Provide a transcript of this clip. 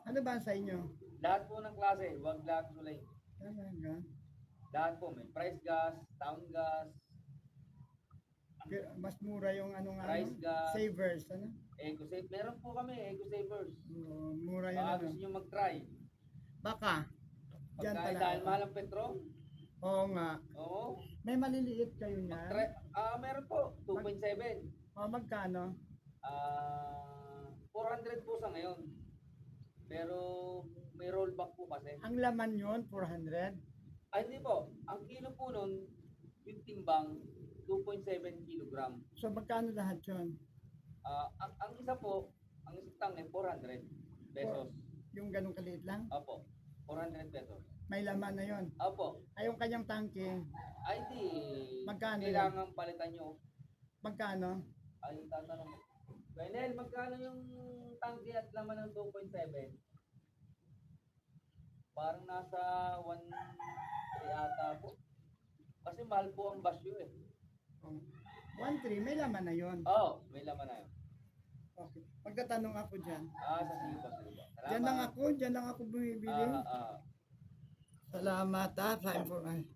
Ano ba sa inyo? Lahat po ng klase, wag lang sulay. Talaga. Lahat po, may price gas, town gas, Pero mas mura yung price gas, savers, ano? EcoSave. Meron po kami, EcoSavers. Mura yun, Baka ano? gusto nyo mag-try. Baka. Diyan Pagka pala. dahil mahal ang petrol, Oo nga. oo. May maliliit kayo niyan? Meron po, 2.7. Magkano? 400 po sa ngayon. Pero may rollback po kasi. Ang laman yun, 400? Ay, hindi po. Ang kilo po nun, yung timbang, 2.7 kilogram. So magkano lahat yun? Ang isa po, ang isang tangi, 400 pesos. Yung ganong kaliit lang? Opo, 400 pesos. May laman na yun. Opo. Ay, yung kanyang tangke, Ay, di. Magkano Kailangan palitan nyo. magkano? Ay, tatanong. Benel, magkano yung tangke at laman ng 2.7? Parang nasa 1 ata po. Kasi mahal po ang basyo eh. 1.3, may laman na yun. Oo, may laman na yun. Okay. Magtatanong ako dyan. Sa sige po, sige po. Dyan lang ako bumibili. Ah, ah. Salamat, sa information.